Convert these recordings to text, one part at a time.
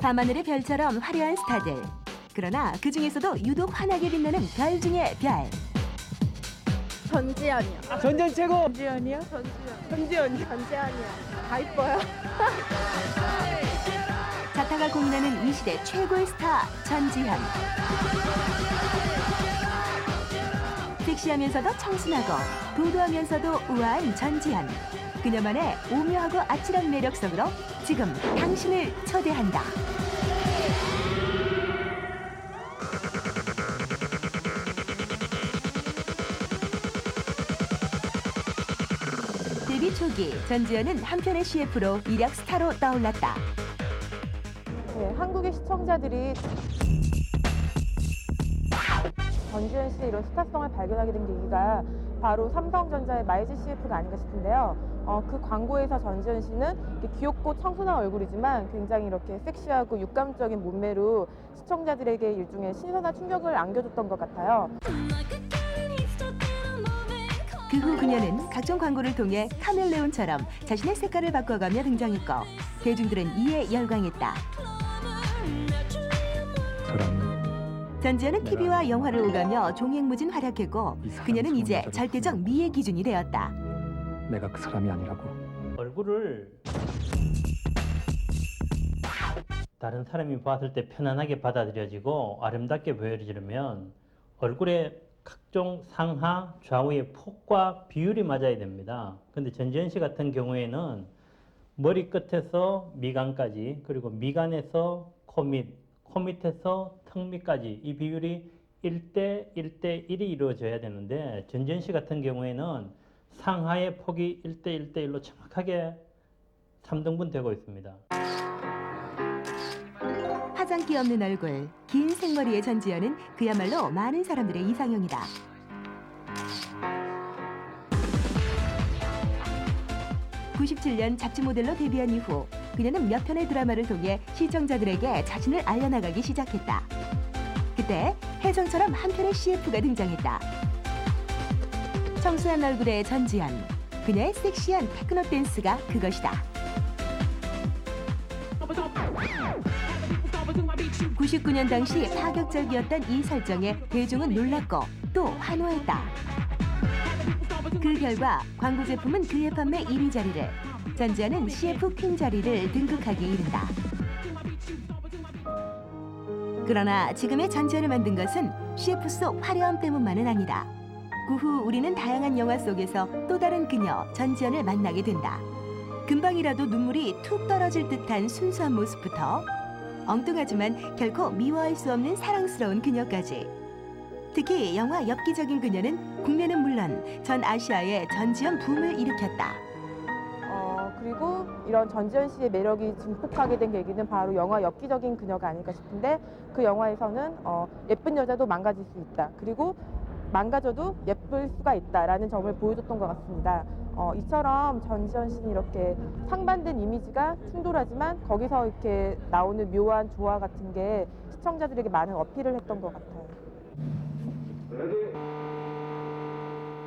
밤하늘의 별처럼 화려한 스타들. 그러나 그 중에서도 유독 환하게 빛나는 별 중에 별. 전지현이요. 전전 최고. 전지현이요? 전지현이요. 전지현이요. 다 이뻐요. 자타가 공인하는 이 시대 최고의 스타 전지현. 섹시하면서도 청순하고 도도하면서도 우아한 전지현. 그녀만의 오묘하고 아찔한 매력성으로 지금 당신을 초대한다. 데뷔 초기 전지현은 한편의 CF로 일약 스타로 떠올랐다. 네, 한국의 시청자들이 전지현 씨의 이런 스타성을 발견하게 된 계기가 바로 삼성전자의 마이즈 CF가 아닌가 싶은데요. 그 광고에서 전지현 씨는 이렇게 귀엽고 청순한 얼굴이지만 굉장히 이렇게 섹시하고 육감적인 몸매로 시청자들에게 일종의 신선한 충격을 안겨줬던 것 같아요. 그 후 그녀는 각종 광고를 통해 카멜레온처럼 자신의 색깔을 바꿔가며 등장했고 대중들은 이에 열광했다. 전지현은 TV와 영화를 오가며 종횡무진 활약했고 그녀는 이제 절대적 미의 기준이 되었다. 내가 그 사람이 아니라고. 얼굴을 다른 사람이 봤을 때 편안하게 받아들여지고 아름답게 보여지려면 얼굴에 각종 상하, 좌우의 폭과 비율이 맞아야 됩니다. 근데 전지현 씨 같은 경우에는 머리 끝에서 미간까지, 그리고 미간에서 코 밑, 코 밑에서 턱 밑까지 이 비율이 1대 1대 1이 이루어져야 되는데 전지현 씨 같은 경우에는 상하의 폭이 1대 1대 1로 정확하게 3등분 되고 있습니다. 화장기 없는 얼굴, 긴 생머리의 전지현은 그야말로 많은 사람들의 이상형이다. (97년) 잡지 모델로 데뷔한 이후 그녀는 몇 편의 드라마를 통해 시청자들에게 자신을 알려나가기 시작했다. 그때 혜정처럼 한 편의 CF가 등장했다. 청순한 얼굴의 전지현, 그녀의 섹시한 테크노 댄스가 그것이다. 99년 당시 파격적이었던 이 설정에 대중은 놀랐고 또 환호했다. 그 결과 광고 제품은 그의 판매 1위 자리를, 전지현은 CF 퀸 자리를 등극하기 이른다. 그러나 지금의 전지현을 만든 것은 CF 속 화려함 때문만은 아니다. 그 후 우리는 다양한 영화 속에서 또 다른 그녀 전지현을 만나게 된다. 금방이라도 눈물이 툭 떨어질 듯한 순수한 모습부터 엉뚱하지만 결코 미워할 수 없는 사랑스러운 그녀까지. 특히 영화 엽기적인 그녀는 국내는 물론 전 아시아에 전지현 붐을 일으켰다. 그리고 이런 전지현 씨의 매력이 증폭하게 된 계기는 바로 영화 엽기적인 그녀가 아닐까 싶은데 그 영화에서는 예쁜 여자도 망가질 수 있다. 그리고 망가져도 예쁠 수가 있다라는 점을 보여줬던 것 같습니다. 이처럼 전지현 씨는 이렇게 상반된 이미지가 충돌하지만 거기서 이렇게 나오는 묘한 조화 같은 게 시청자들에게 많은 어필을 했던 것 같아요.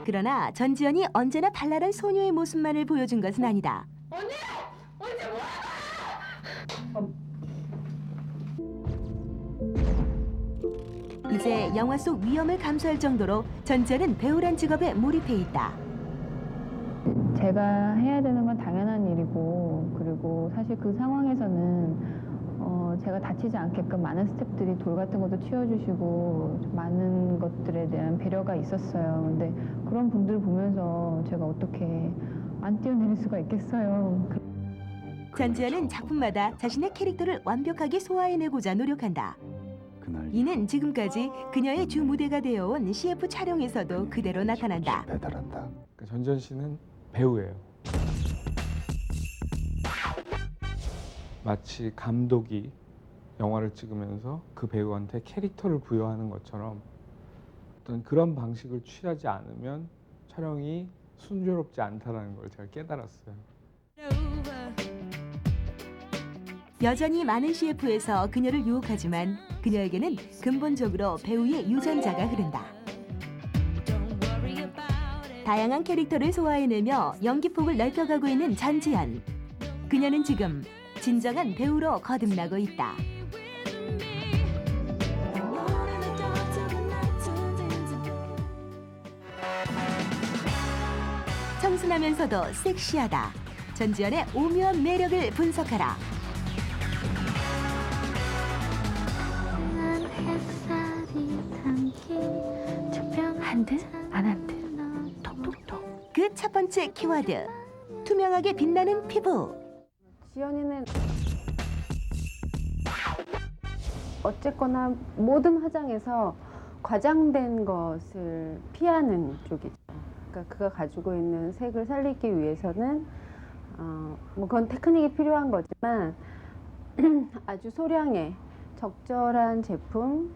그러나 전지현이 언제나 발랄한 소녀의 모습만을 보여준 것은 아니다. 이제 영화 속 위험을 감수할 정도로 전지현은 배우란 직업에 몰입해 있다. 제가 해야 되는 건 당연한 일이고, 그리고 사실 그 상황에서는 제가 다치지 않게끔 많은 스태프들이 돌 같은 것도 치워주시고 많은 것들에 대한 배려가 있었어요. 근데 그런 분들 보면서 제가 어떻게 안 뛰어내릴 수가 있겠어요. 전지현은 작품마다 자신의 캐릭터를 완벽하게 소화해내고자 노력한다. 이는 지금까지 그녀의 주 무대가 되어온 CF 촬영에서도 그대로 나타난다. 배달한다. 전지현 씨는 배우예요. 마치 감독이 영화를 찍으면서 그 배우한테 캐릭터를 부여하는 것처럼 어떤 그런 방식을 취하지 않으면 촬영이 순조롭지 않다는 걸 제가 깨달았어요. 여전히 많은 CF에서 그녀를 유혹하지만 그녀에게는 근본적으로 배우의 유전자가 흐른다. 다양한 캐릭터를 소화해내며 연기폭을 넓혀가고 있는 전지현. 그녀는 지금 진정한 배우로 거듭나고 있다. 청순하면서도 섹시하다. 전지현의 오묘한 매력을 분석하라. 한 듯, 안 한 듯, 톡톡톡. 그 첫 번째 키워드, 투명하게 빛나는 피부. 지연이는 어쨌거나 모든 화장에서 과장된 것을 피하는 쪽이죠. 그러니까 그가 가지고 있는 색을 살리기 위해서는 뭐 그건 테크닉이 필요한 거지만 아주 소량의 적절한 제품이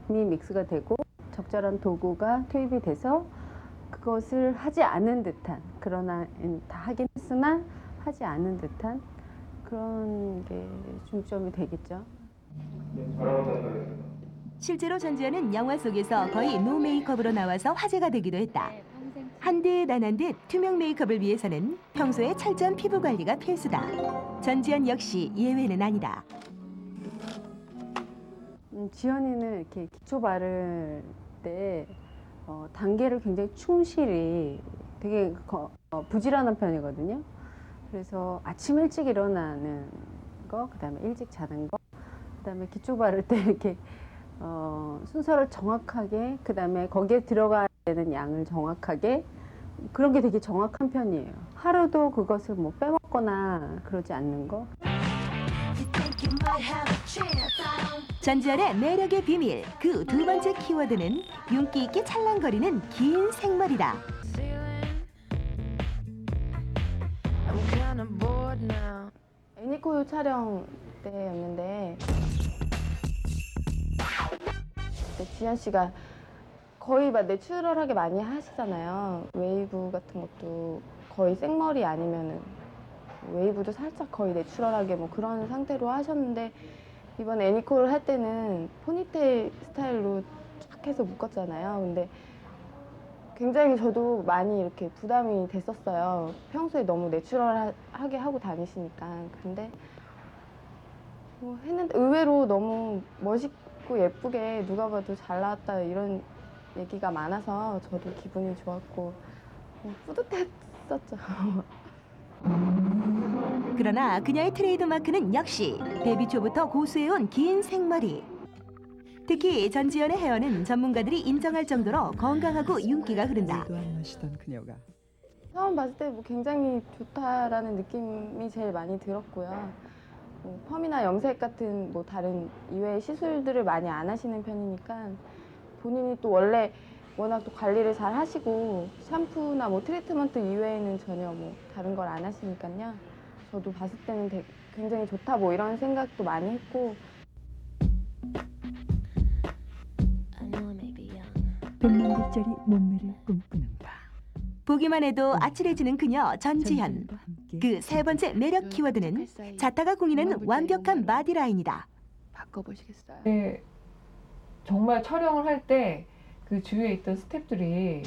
믹스가 되고 적절한 도구가 투입이 돼서 그것을 하지 않은 듯한, 그러나 다 하긴 했으나 하지 않은 듯한 그런 게 중점이 되겠죠. 실제로 전지현은 영화 속에서 거의 노 메이크업으로 나와서 화제가 되기도 했다. 한 듯 안 한 듯 투명 메이크업을 위해서는 평소에 철저한 피부 관리가 필수다. 전지현 역시 예외는 아니다. 지연이는 이렇게 기초 바를 때 단계를 굉장히 충실히 되게 부지런한 편이거든요. 그래서 아침 일찍 일어나는 거, 그다음에 일찍 자는 거, 그다음에 기초 바를 때 이렇게 순서를 정확하게, 그다음에 거기에 들어가야 되는 양을 정확하게, 그런 게 되게 정확한 편이에요. 하루도 그것을 뭐 빼먹거나 그러지 않는 거. 전지현의 매력의 비밀, 그 두 번째 키워드는 윤기 있게 찰랑거리는 긴 생머리다. 애니콜 촬영 때였는데 지현 씨가 거의 막 내추럴하게 많이 하시잖아요. 웨이브 같은 것도 거의 생머리 아니면은 웨이브도 살짝 거의 내추럴하게 뭐 그런 상태로 하셨는데 이번 애니콜을 할 때는 포니테일 스타일로 쫙 해서 묶었잖아요. 근데 굉장히 저도 많이 이렇게 부담이 됐었어요. 평소에 너무 내추럴하게 하고 다니시니까. 근데 뭐 했는데 의외로 너무 멋있고 예쁘게 누가 봐도 잘 나왔다 이런 얘기가 많아서 저도 기분이 좋았고 뿌듯했었죠. 그러나 그녀의 트레이드 마크는 역시 데뷔 초부터 고수해온 긴 생머리. 특히 전지현의 헤어는 전문가들이 인정할 정도로 건강하고 윤기가 흐른다. 마시던 그녀가 처음 봤을 때 뭐 굉장히 좋다라는 느낌이 제일 많이 들었고요. 뭐 펌이나 염색 같은 뭐 다른 이외의 시술들을 많이 안 하시는 편이니까 본인이 또 원래 워낙 또 관리를 잘 하시고 샴푸나 뭐 트리트먼트 이외에는 전혀 뭐 다른 걸 안 하시니까요. 저도 봤을 때는 굉장히 좋다 뭐 이런 생각도 많이 했고. 백만 불짜리 몸매를 꿈꾸는가. 보기만 해도 아찔해지는 그녀 전지현. 전지현과 함께 그 세 번째 매력 키워드는 자타가 공인하는 완벽한 바디라인이다. 바꿔보시겠어요? 네, 정말 촬영을 할 때 그 주위에 있던 스태프들이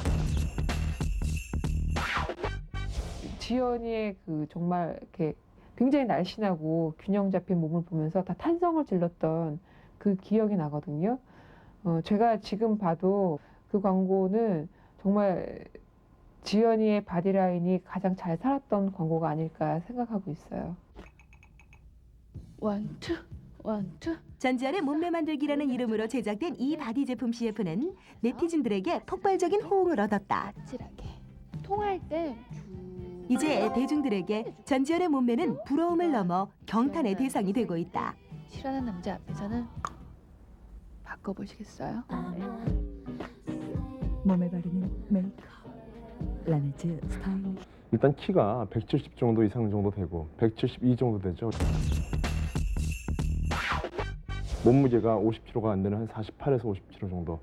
지연이의 그 정말 이렇게 굉장히 날씬하고 균형 잡힌 몸을 보면서 다 탄성을 질렀던 그 기억이 나거든요. 제가 지금 봐도 그 광고는 정말 지연이의 바디라인이 가장 잘 살았던 광고가 아닐까 생각하고 있어요. 원투 원투. 전지현의 몸매 만들기라는 이름으로 제작된 이 바디 제품 CF는 네티즌들에게 폭발적인 호응을 얻었다. 아찔하게 통할 때 이제 대중들에게 전지현의 몸매는 부러움을 넘어 경탄의 대상이 되고 있다. 싫어하는 남자 앞에서는 바꿔보시겠어요? 몸에 바르는 메이크업 라네즈 스타일. 일단 키가 170 정도 이상 정도 되고 172 정도 되죠. 몸무게가 50kg가 안 되는 한 48에서 50kg 정도.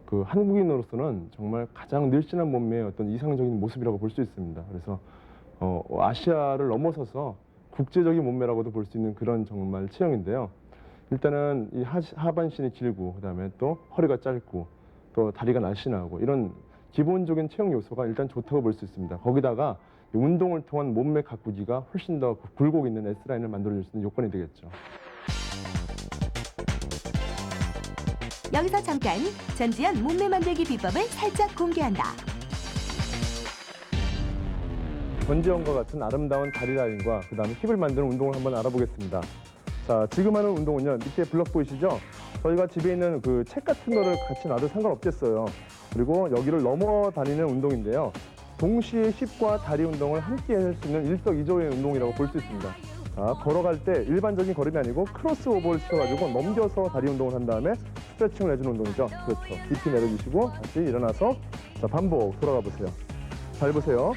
그 한국인으로서는 정말 가장 늘씬한 몸매의 어떤 이상적인 모습이라고 볼 수 있습니다. 그래서 아시아를 넘어서서 국제적인 몸매라고도 볼 수 있는 그런 정말 체형인데요. 일단은 이 하반신이 길고 그다음에 또 허리가 짧고 또 다리가 날씬하고 이런 기본적인 체형 요소가 일단 좋다고 볼 수 있습니다. 거기다가 운동을 통한 몸매 가꾸기가 훨씬 더 굴곡 있는 S라인을 만들어줄 수 있는 요건이 되겠죠. 여기서 잠깐 전지현 몸매 만들기 비법을 살짝 공개한다. 전지현과 같은 아름다운 다리 라인과 그다음에 힙을 만드는 운동을 한번 알아보겠습니다. 자, 지금 하는 운동은요. 밑에 블럭 보이시죠? 저희가 집에 있는 그 책 같은 거를 같이 놔도 상관없겠어요. 그리고 여기를 넘어 다니는 운동인데요. 동시에 힙과 다리 운동을 함께 할 수 있는 일석이조의 운동이라고 볼 수 있습니다. 자, 걸어갈 때 일반적인 걸음이 아니고 크로스오버를 시켜가지고 넘겨서 다리 운동을 한 다음에 스트레칭을 해주는 운동이죠. 그렇죠. 깊이 내려주시고 다시 일어나서 자, 반복 돌아가 보세요. 잘 보세요.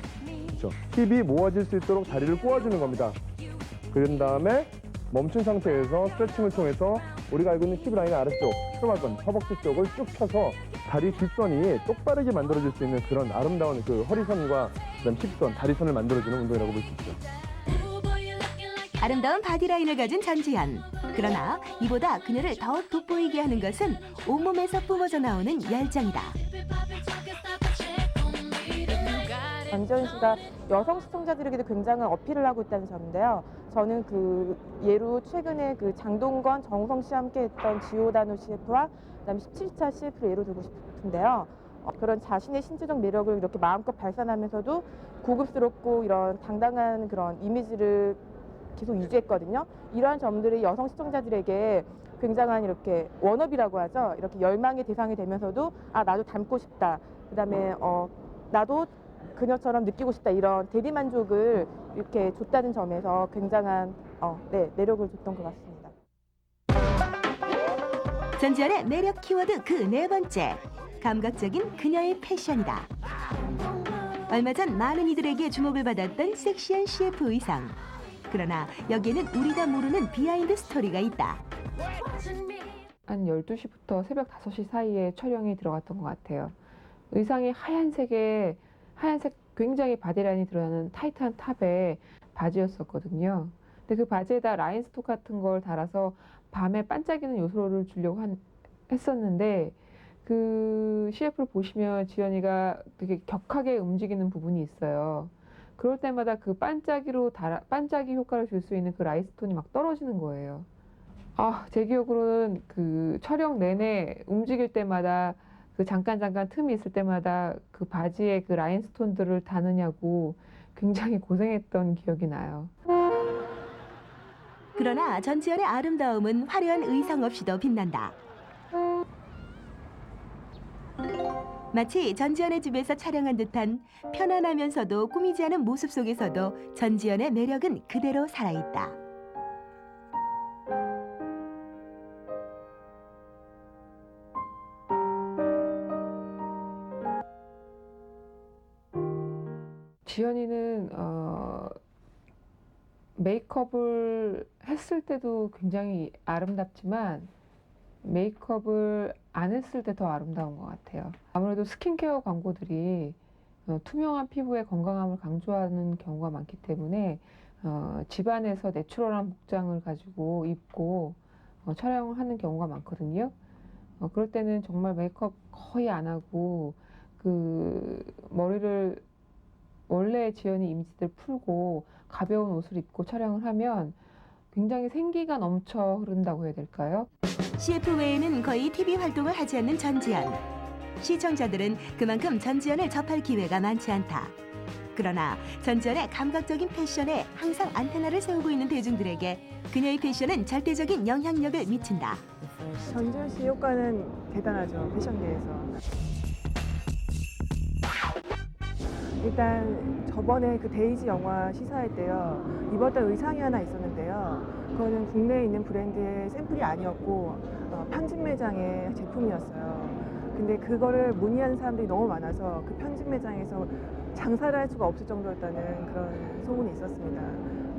그렇죠. 힙이 모아질 수 있도록 다리를 꼬아주는 겁니다. 그런 다음에 멈춘 상태에서 스트레칭을 통해서 우리가 알고 있는 힙 라인 아래쪽, 트로마건, 허벅지 쪽을 쭉 펴서 다리 뒷선이 똑바르게 만들어질 수 있는 그런 아름다운 그 허리선과 그다음 힙선, 다리선을 만들어주는 운동이라고 볼 수 있죠. 아름다운 바디라인을 가진 전지현. 그러나 이보다 그녀를 더욱 돋보이게 하는 것은 온몸에서 뿜어져 나오는 열정이다. 전지현 씨가 여성 시청자들에게도 굉장한 어필을 하고 있다는 점인데요. 저는 그 예로 최근에 그 장동건, 정우성 씨 함께 했던 지오다노 CF와 그다음에 17차 CF를 예로 들고 싶은데요. 그런 자신의 신체적 매력을 이렇게 마음껏 발산하면서도 고급스럽고 이런 당당한 그런 이미지를 계속 유지했거든요. 이러한 점들이 여성 시청자들에게 굉장한 이렇게 워너비라고 하죠. 이렇게 열망의 대상이 되면서도 아, 나도 닮고 싶다. 그다음에 나도 그녀처럼 느끼고 싶다. 이런 대리만족을 이렇게 줬다는 점에서 굉장한 매력을 줬던 것 같습니다. 전지현의 매력 키워드 그 네 번째. 감각적인 그녀의 패션이다. 얼마 전 많은 이들에게 주목을 받았던 섹시한 CF 의상. 그러나 여기에는 우리가 모르는 비하인드 스토리가 있다. 한 12시부터 새벽 5시 사이에 촬영이 들어갔던 것 같아요. 의상이 하얀색 굉장히 바디라인이 드러나는 타이트한 탑의 바지였었거든요. 근데 그 바지에다 라인스톡 같은 걸 달아서 밤에 반짝이는 요소를 주려고 했었는데 그 CF를 보시면 지연이가 되게 격하게 움직이는 부분이 있어요. 그럴 때마다 그 반짝이 효과를 줄 수 있는 그 라인스톤이 막 떨어지는 거예요. 제 기억으로는 그 촬영 내내 움직일 때마다 그 잠깐 틈이 있을 때마다 그 바지에 그 라인스톤들을 다느냐고 굉장히 고생했던 기억이 나요. 그러나 전지현의 아름다움은 화려한 의상 없이도 빛난다. 마치 전지현의 집에서 촬영한 듯한 편안하면서도 꾸미지 않은 모습 속에서도 전지현의 매력은 그대로 살아있다. 지연이는 메이크업을 했을 때도 굉장히 아름답지만 메이크업을 안 했을 때 더 아름다운 것 같아요. 아무래도 스킨케어 광고들이 투명한 피부의 건강함을 강조하는 경우가 많기 때문에 집안에서 내추럴한 복장을 가지고 입고 촬영을 하는 경우가 많거든요. 그럴 때는 정말 메이크업 거의 안 하고 그 머리를 원래 지연이 이미지들 풀고 가벼운 옷을 입고 촬영을 하면 굉장히 생기가 넘쳐 흐른다고 해야 될까요? CF 외에는 거의 TV 활동을 하지 않는 전지현. 시청자들은 그만큼 전지현을 접할 기회가 많지 않다. 그러나 전지현의 감각적인 패션에 항상 안테나를 세우고 있는 대중들에게 그녀의 패션은 절대적인 영향력을 미친다. 전지현 씨 효과는 대단하죠. 패션계에서. 일단 저번에 그 데이지 영화 시사할 때요. 입었던 의상이 하나 있었는데요. 그거는 국내에 있는 브랜드의 샘플이 아니었고 편집 매장의 제품이었어요. 근데 그거를 문의하는 사람들이 너무 많아서 그 편집 매장에서 장사를 할 수가 없을 정도였다는 그런 소문이 있었습니다.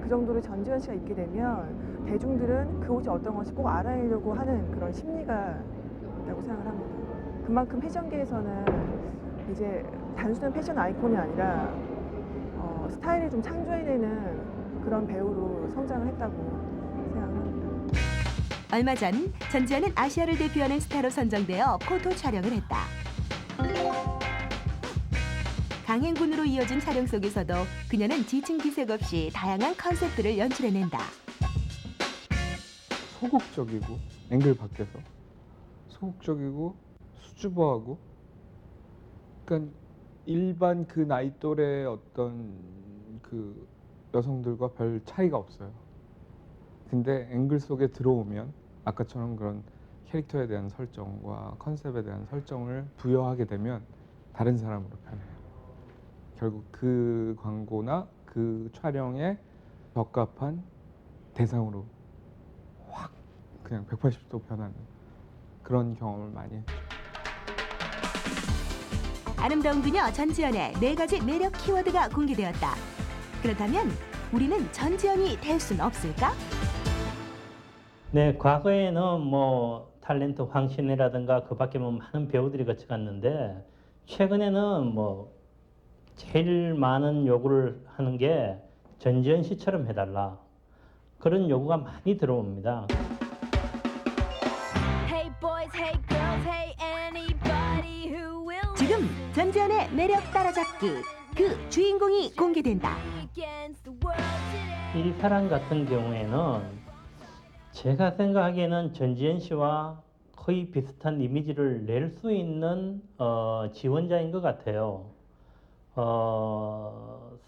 그 정도로 전지현 씨가 입게 되면 대중들은 그 옷이 어떤 것이 꼭 알아내려고 하는 그런 심리가 있다고 생각을 합니다. 그만큼 패션계에서는 이제 단순한 패션 아이콘이 아니라 스타일을 좀 창조해내는 그런 배우로 성장을 했다고 생각을 합니다. 얼마 전 전지현은 아시아를 대표하는 스타로 선정되어 포토 촬영을 했다. 강행군으로 이어진 촬영 속에서도 그녀는 지친 기색 없이 다양한 컨셉들을 연출해낸다. 소극적이고 앵글 밖에서 소극적이고 수줍어하고, 그러니까 일반 그 나이 또래 어떤 그 여성들과 별 차이가 없어요. 근데 앵글 속에 들어오면 아까처럼 그런 캐릭터에 대한 설정과 컨셉에 대한 설정을 부여하게 되면 다른 사람으로 변해요. 결국 그 광고나 그 촬영에 적합한 대상으로 확 그냥 180도 변하는 그런 경험을 많이 했죠. 아름다운 그녀 전지현의 4가지 매력 키워드가 공개되었다. 그렇다면 우리는 전지현이 될 순 없을까? 네, 과거에는 뭐 탤런트 황신혜라든가 그 밖에 뭐 많은 배우들이 거쳐갔는데, 최근에는 뭐 제일 많은 요구를 하는 게 전지현 씨처럼 해달라, 그런 요구가 많이 들어옵니다. 지금 전지현의 매력 따라잡기 그 주인공이 공개된다. 이 사람 같은 경우에는 제가 생각하기에는 전지현 씨와 거의 비슷한 이미지를 낼 수 있는 지원자인 것 같아요.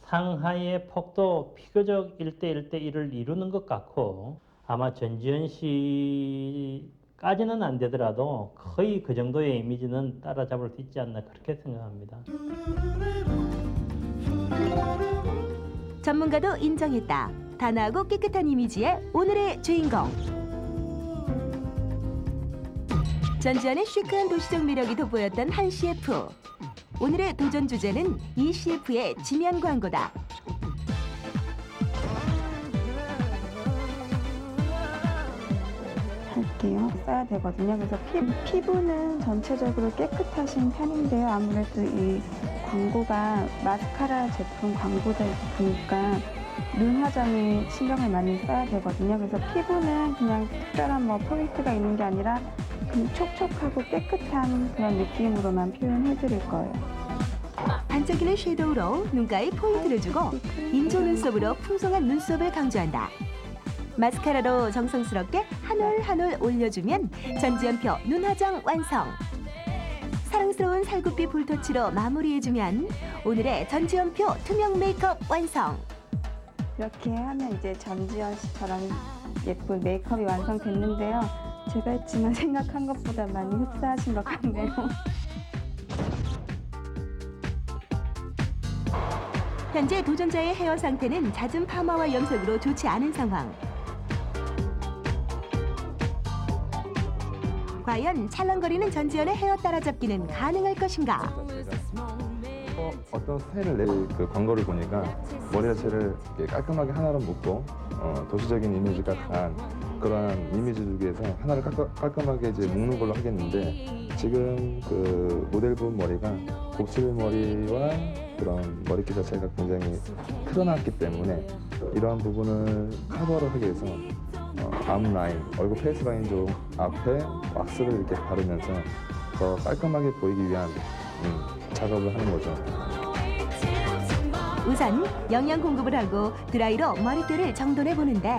상하의 폭도 비교적 1대1대1을 이루는 것 같고, 아마 전지현 씨까지는 안 되더라도 거의 그 정도의 이미지는 따라잡을 수 있지 않나, 그렇게 생각합니다. 전문가도 인정했다. 단아하고 깨끗한 이미지의 오늘의 주인공. 전지현의 시크한 도시적 매력이 돋보였던 한 CF. 오늘의 도전 주제는 이 CF의 지면 광고다. 할게요. 써야 되거든요. 그래서 피부는 전체적으로 깨끗하신 편인데요. 아무래도 이 광고가 마스카라 제품 광고다 보니까 눈 화장에 신경을 많이 써야 되거든요. 그래서 피부는 그냥 특별한 뭐 포인트가 있는 게 아니라 그냥 촉촉하고 깨끗한 그런 느낌으로만 표현해 드릴 거예요. 반짝이는 섀도우로 눈가에 포인트를 주고 인조 눈썹으로 풍성한 눈썹을 강조한다. 마스카라로 정성스럽게 한 올 한 올 올려주면 전지현표 눈화장 완성. 사랑스러운 살구빛 볼터치로 마무리해주면 오늘의 전지현표 투명 메이크업 완성. 이렇게 하면 이제 전지현 씨처럼 예쁜 메이크업이 완성됐는데요. 제가 했지만 생각한 것보다 많이 흡사하신 것 같네요. 현재 도전자의 헤어 상태는 잦은 파마와 염색으로 좋지 않은 상황. 과연 찰랑거리는 전지현의 헤어 따라잡기는 가능할 것인가? 어떤 스타일을 낼 그 광고를 보니까 머리 자체를 이렇게 깔끔하게 하나로 묶고 도시적인 이미지가 강한 그러한 이미지 주기에서 하나를 깔끔하게 이제 묶는 걸로 하겠는데, 지금 그 모델분 머리가 곡실 머리와 그런 머리끼 자체가 굉장히 틀어놨기 때문에 이러한 부분을 커버를 하기 위해서 앞라인, 얼굴 페이스 라인 쪽 앞에 왁스를 이렇게 바르면서 더 깔끔하게 보이기 위한 작업을 하는 거죠. 우선 영양 공급을 하고 드라이로 머릿결을 정돈해 보는데,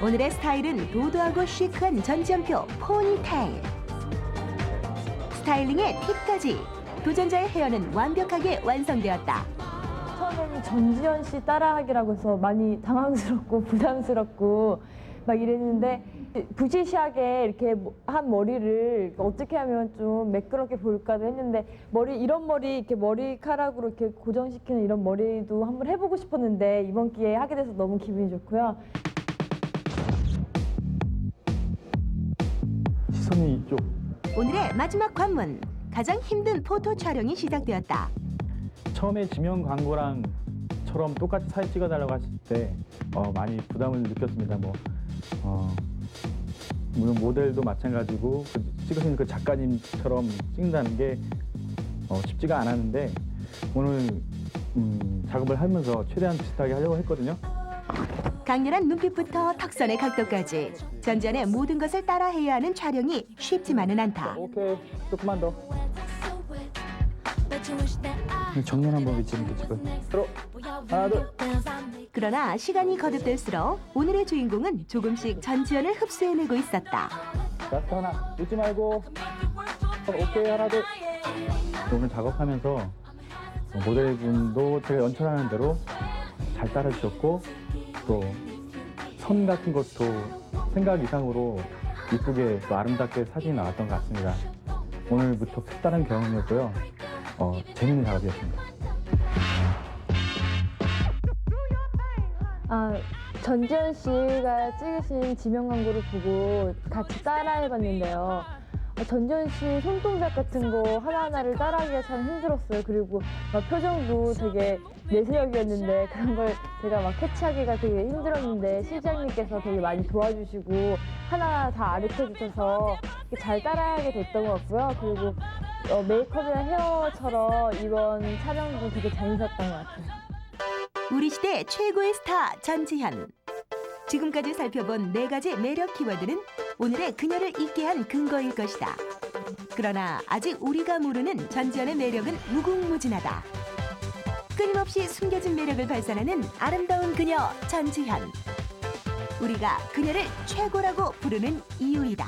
오늘의 스타일은 도도하고 시크한 전지현표 포니테일. 스타일링의 팁까지 도전자의 헤어는 완벽하게 완성되었다. 처음에는 전지현 씨 따라하기라고 해서 많이 당황스럽고 부담스럽고 막 이랬는데, 부시시하게 이렇게 한 머리를 어떻게 하면 좀 매끄럽게 보일까도 했는데, 이런 머리 이렇게 머리카락으로 이렇게 고정시키는 이런 머리도 한번 해보고 싶었는데 이번 기회에 하게 돼서 너무 기분이 좋고요. 시선이 이쪽. 오늘의 마지막 관문, 가장 힘든 포토 촬영이 시작되었다. 처음에 지면 광고랑처럼 똑같이 사진 찍어달라고 하실 때 많이 부담을 느꼈습니다. 물론 모델도 마찬가지고 찍으신 그 작가님처럼 찍는다는 게 쉽지가 않았는데, 오늘 작업을 하면서 최대한 비슷하게 하려고 했거든요. 강렬한 눈빛부터 턱선의 각도까지 전지현의 모든 것을 따라해야 하는 촬영이 쉽지만은 않다. 오케이, 조금만 더. 정면한 법이 지금 들어 하나 둘. 그러나 시간이 거듭될수록 오늘의 주인공은 조금씩 전지현을 흡수해내고 있었다. 라스트 하나 웃지 말고. 오케이 하나 둘. 오늘 작업하면서 모델분도 제가 연출하는 대로 잘 따라주셨고 또 선 같은 것도 생각 이상으로 이쁘게 또 아름답게 사진이 나왔던 것 같습니다. 오늘부터 색다른 경험이었고요. 재밌는 작업이었습니다. 전지현 씨가 찍으신 지명 광고를 보고 같이 따라해봤는데요. 전지현 씨 손동작 같은 거 하나하나를 따라하기가 참 힘들었어요. 그리고 막 표정도 되게 내세역이었는데 그런 걸 제가 막 캐치하기가 되게 힘들었는데 실장님께서 되게 많이 도와주시고 하나 다 가르쳐주셔서 잘 따라하게 됐던 것 같고요. 그리고 메이크업이나 헤어처럼 이번 촬영도 되게 재밌었던 것 같아요. 우리 시대 최고의 스타 전지현. 지금까지 살펴본 4가지 매력 키워드는 오늘의 그녀를 있게 한 근거일 것이다. 그러나 아직 우리가 모르는 전지현의 매력은 무궁무진하다. 끊임없이 숨겨진 매력을 발산하는 아름다운 그녀 전지현. 우리가 그녀를 최고라고 부르는 이유이다.